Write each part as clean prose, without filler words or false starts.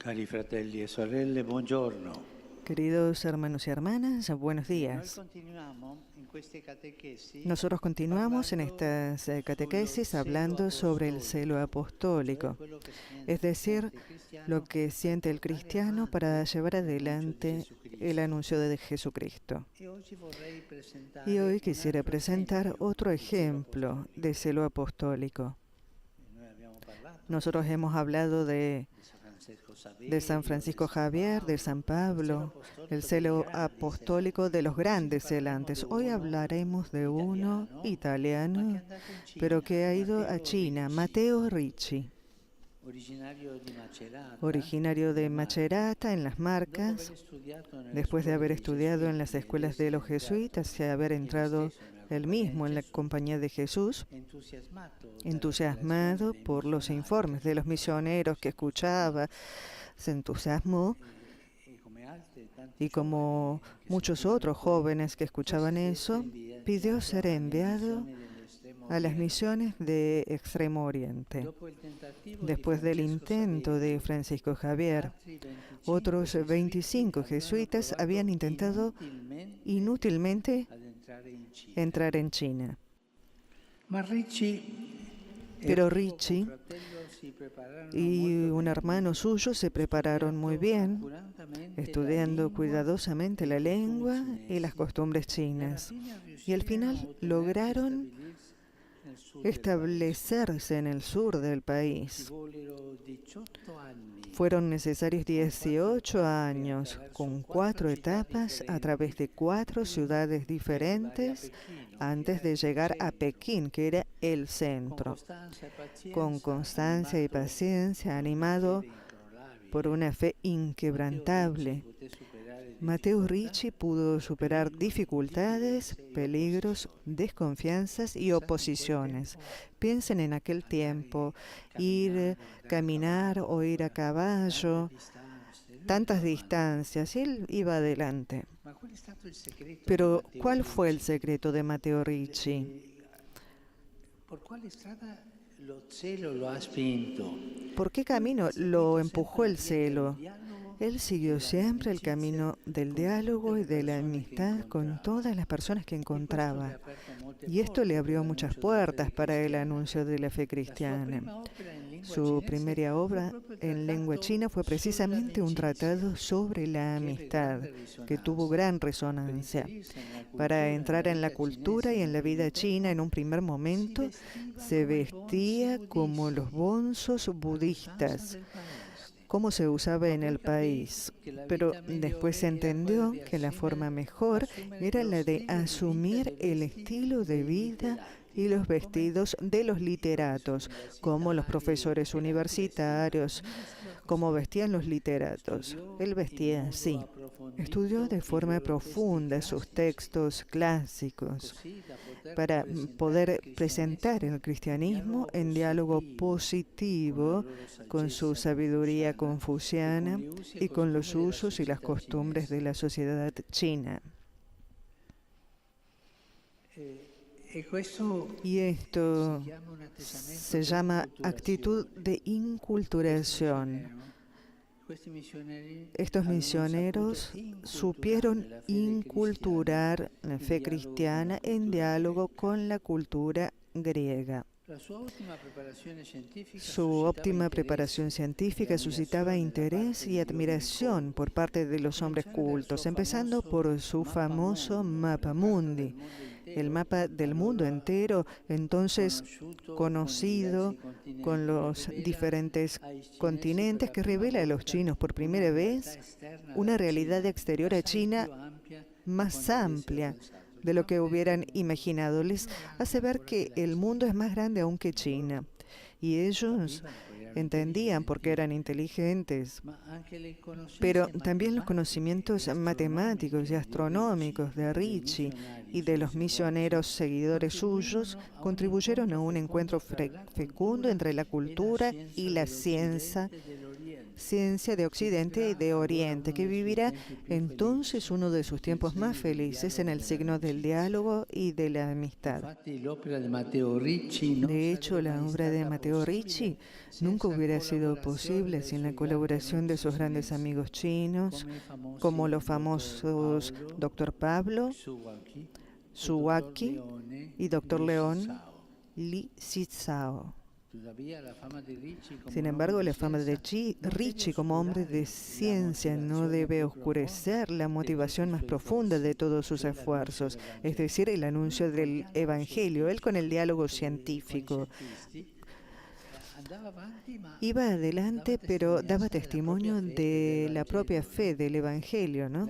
Cari fratelli e sorelle, buongiorno. Queridos hermanos y hermanas, buenos días. Nosotros continuamos en estas catequesis hablando sobre el celo apostólico, es decir, lo que siente el cristiano para llevar adelante el anuncio de Jesucristo. Y hoy quisiera presentar otro ejemplo de celo apostólico. Nosotros hemos hablado de San Francisco Javier, de San Pablo, el celo apostólico de los grandes celantes. Hoy hablaremos de uno italiano, pero que ha ido a China, Matteo Ricci, originario de Macerata, en las Marcas, después de haber estudiado en las escuelas de los jesuitas y haber entrado él mismo en la compañía de Jesús, entusiasmado por los informes de los misioneros que escuchaba, se entusiasmó y, como muchos otros jóvenes que escuchaban eso, pidió ser enviado a las misiones de Extremo Oriente. Después del intento de Francisco Javier, otros 25 jesuitas habían intentado inútilmente entrar en China. Pero Ricci y un hermano suyo se prepararon muy bien, estudiando cuidadosamente la lengua y las costumbres chinas, y al final lograron establecerse en el sur del país. Fueron necesarios 18 años, con 4 etapas a través de 4 ciudades diferentes, antes de llegar a Pekín, que era el centro. Con constancia y paciencia, animado por una fe inquebrantable, Matteo Ricci pudo superar dificultades, peligros, desconfianzas y oposiciones. Piensen en aquel tiempo, caminar o ir a caballo, tantas distancias, y él iba adelante. Pero, ¿cuál fue el secreto de Matteo Ricci? ¿Por qué camino lo empujó el celo? Él siguió siempre el camino del diálogo y de la amistad con todas las personas que encontraba. Y esto le abrió muchas puertas para el anuncio de la fe cristiana. Su primera obra en lengua china fue precisamente un tratado sobre la amistad, que tuvo gran resonancia. Para entrar en la cultura y en la vida china en un primer momento, se vestía como los bonzos budistas, como se usaba en el país, pero después se entendió que la forma mejor era la de asumir el estilo de vida y los vestidos de los literatos, como los profesores universitarios, como vestían los literatos. Él vestía así. Estudió de forma profunda sus textos clásicos para poder presentar el cristianismo en diálogo positivo con su sabiduría confuciana y con los usos y las costumbres de la sociedad china. Y esto se llama actitud de inculturación. Estos misioneros supieron inculturar la fe cristiana en diálogo con la cultura griega. Su óptima preparación científica suscitaba interés y admiración por parte de los hombres cultos, empezando por su famoso Mapa Mundi, el mapa del mundo entero, entonces conocido con los diferentes continentes, que revela a los chinos por primera vez una realidad exterior a China más amplia de lo que hubieran imaginado. Les hace ver que el mundo es más grande aún que China. Y ellos entendían porque eran inteligentes, pero también los conocimientos matemáticos y astronómicos de Ricci y de los misioneros seguidores suyos contribuyeron a un encuentro fecundo entre la cultura y la ciencia ciencia de Occidente y de Oriente, que vivirá entonces uno de sus tiempos más felices en el signo del diálogo y de la amistad. De hecho, la obra de Matteo Ricci nunca hubiera sido posible sin la colaboración de sus grandes amigos chinos, como los famosos Dr. Pablo, Zhuangqi y Dr. León Li Zhizhao. Sin embargo, la fama de Ricci como hombre de ciencia no debe oscurecer la motivación más profunda de todos sus esfuerzos, es decir, el anuncio del Evangelio, él con el diálogo científico. Iba adelante, pero daba testimonio de la propia fe del Evangelio, ¿no?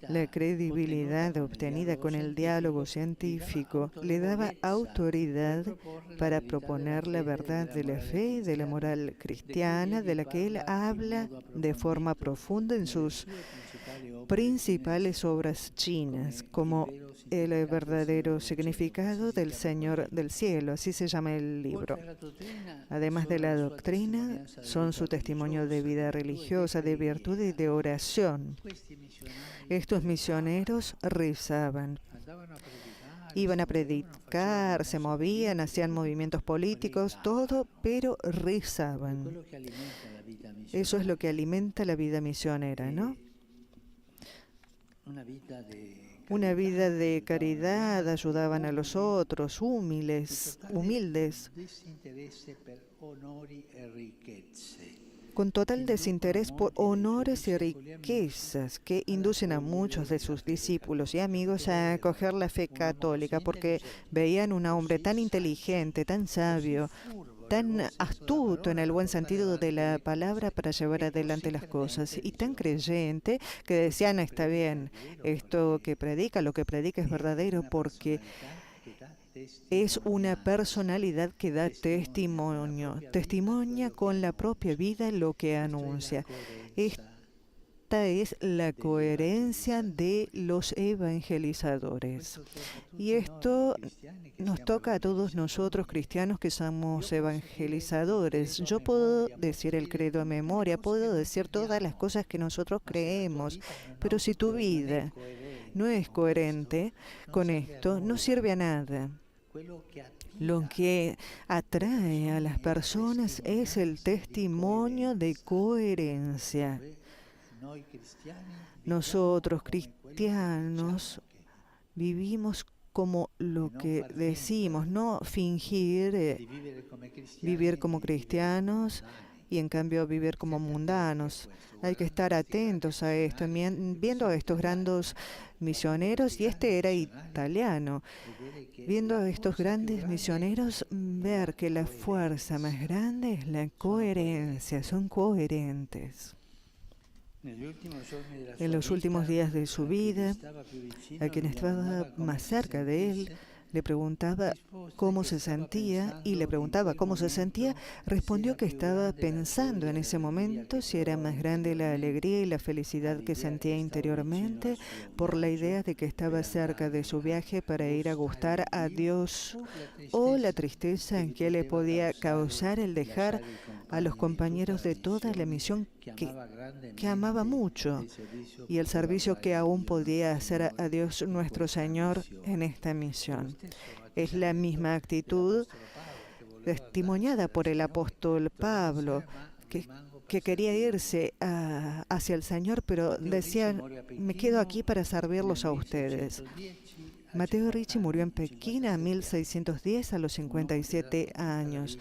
La credibilidad obtenida con el diálogo científico le daba autoridad para proponer la verdad de la fe y de la moral cristiana, de la que él habla de forma profunda en sus principales obras chinas, como el verdadero significado del Señor del cielo, así se llama el libro. Además de la doctrina, son su testimonio de vida religiosa, de virtud y de oración. Estos misioneros rezaban, iban a predicar, se movían, hacían movimientos políticos, todo, pero rezaban. Eso es lo que alimenta la vida misionera, ¿no? Una vida de caridad, ayudaban a los otros, humildes, con total desinterés por honores y riquezas que inducen a muchos de sus discípulos y amigos a acoger la fe católica porque veían un hombre tan inteligente, tan sabio, tan astuto en el buen sentido de la palabra para llevar adelante las cosas y tan creyente que decían, está bien, esto que predica, lo que predica es verdadero porque es una personalidad que da testimonio, testimonia con la propia vida lo que anuncia. Esta es la coherencia de los evangelizadores. Y esto nos toca a todos nosotros cristianos que somos evangelizadores. Yo puedo decir el credo a memoria, puedo decir todas las cosas que nosotros creemos, pero si tu vida no es coherente con esto, no sirve a nada. Lo que atrae a las personas es el testimonio de coherencia. Nosotros, cristianos, vivimos como lo que decimos, no fingir vivir como cristianos y en cambio vivir como mundanos. Hay que estar atentos a esto, viendo a estos grandes misioneros, y este era italiano, viendo a estos grandes misioneros, ver que la fuerza más grande es la coherencia, son coherentes. En los últimos días de su vida, a quien estaba más cerca de él, le preguntaba cómo se sentía y le preguntaba cómo se sentía, respondió que estaba pensando en ese momento si era más grande la alegría y la felicidad que sentía interiormente por la idea de que estaba cerca de su viaje para ir a gustar a Dios, o la tristeza en que le podía causar el dejar a los compañeros de toda la misión que amaba mucho y el servicio que aún podía hacer a Dios nuestro Señor en esta misión. Es la misma actitud testimoniada por el apóstol Pablo, que quería irse hacia el Señor, pero decía, me quedo aquí para servirlos a ustedes. Matteo Ricci murió en Pekín a 1610 a los 57 años.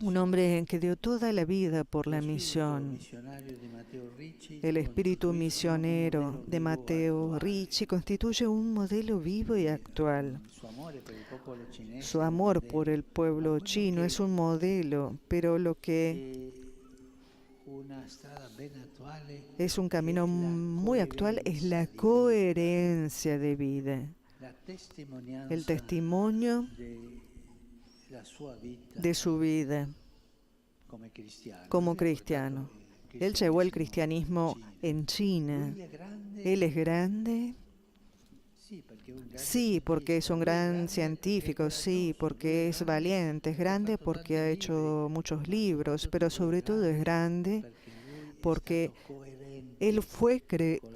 Un hombre que dio toda la vida por la misión. El espíritu misionero de Matteo Ricci constituye un modelo vivo y actual. Su amor por el pueblo chino es un modelo, pero lo que es un camino muy actual es la coherencia de vida, el testimonio de su vida como cristiano. Él llevó el cristianismo en China. Él es grande Sí, porque es un gran científico, sí, porque es valiente, es grande porque ha hecho muchos libros, pero sobre todo es grande porque él fue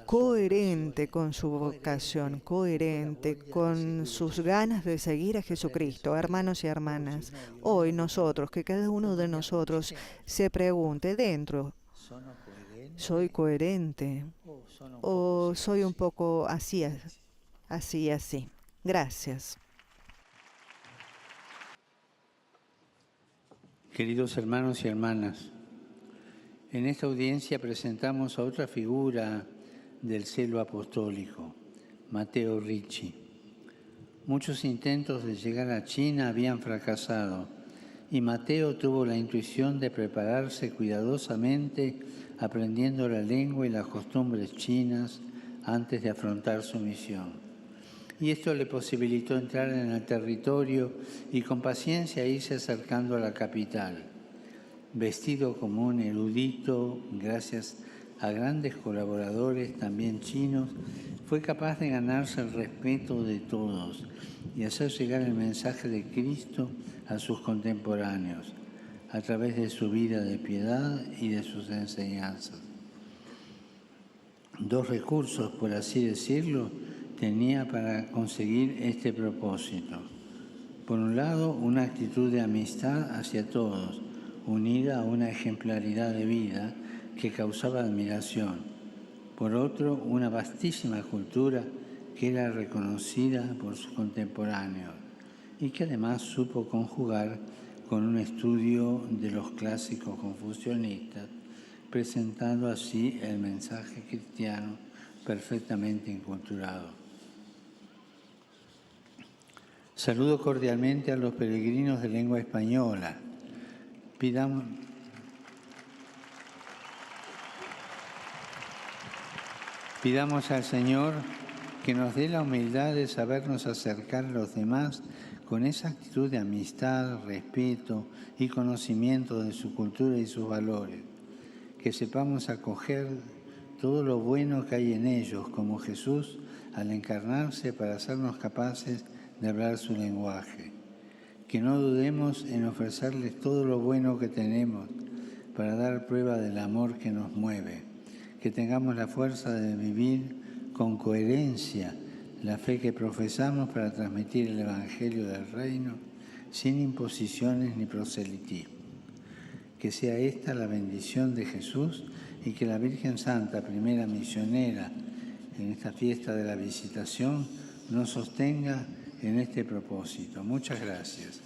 coherente con su vocación, coherente con sus ganas de seguir a Jesucristo, hermanos y hermanas. Hoy nosotros, que cada uno de nosotros se pregunte dentro, ¿soy coherente o soy un poco así, así, así? Gracias. Queridos hermanos y hermanas, en esta audiencia presentamos a otra figura del celo apostólico, Matteo Ricci. Muchos intentos de llegar a China habían fracasado y Matteo tuvo la intuición de prepararse cuidadosamente aprendiendo la lengua y las costumbres chinas antes de afrontar su misión. Y esto le posibilitó entrar en el territorio y con paciencia irse acercando a la capital. Vestido como un erudito, gracias a grandes colaboradores, también chinos, fue capaz de ganarse el respeto de todos y hacer llegar el mensaje de Cristo a sus contemporáneos, a través de su vida de piedad y de sus enseñanzas. Dos recursos, por así decirlo, tenía para conseguir este propósito. Por un lado, una actitud de amistad hacia todos, unida a una ejemplaridad de vida que causaba admiración. Por otro, una vastísima cultura que era reconocida por sus contemporáneos y que además supo conjugar con un estudio de los clásicos confucianistas, presentando así el mensaje cristiano perfectamente enculturado. Saludo cordialmente a los peregrinos de lengua española. Pidamos al Señor que nos dé la humildad de sabernos acercar a los demás con esa actitud de amistad, respeto y conocimiento de su cultura y sus valores. Que sepamos acoger todo lo bueno que hay en ellos, como Jesús al encarnarse para hacernos capaces de hablar su lenguaje. Que no dudemos en ofrecerles todo lo bueno que tenemos para dar prueba del amor que nos mueve. Que tengamos la fuerza de vivir con coherencia la fe que profesamos para transmitir el Evangelio del Reino sin imposiciones ni proselitismo. Que sea esta la bendición de Jesús y que la Virgen Santa, primera misionera en esta fiesta de la Visitación, nos sostenga en este propósito. Muchas gracias.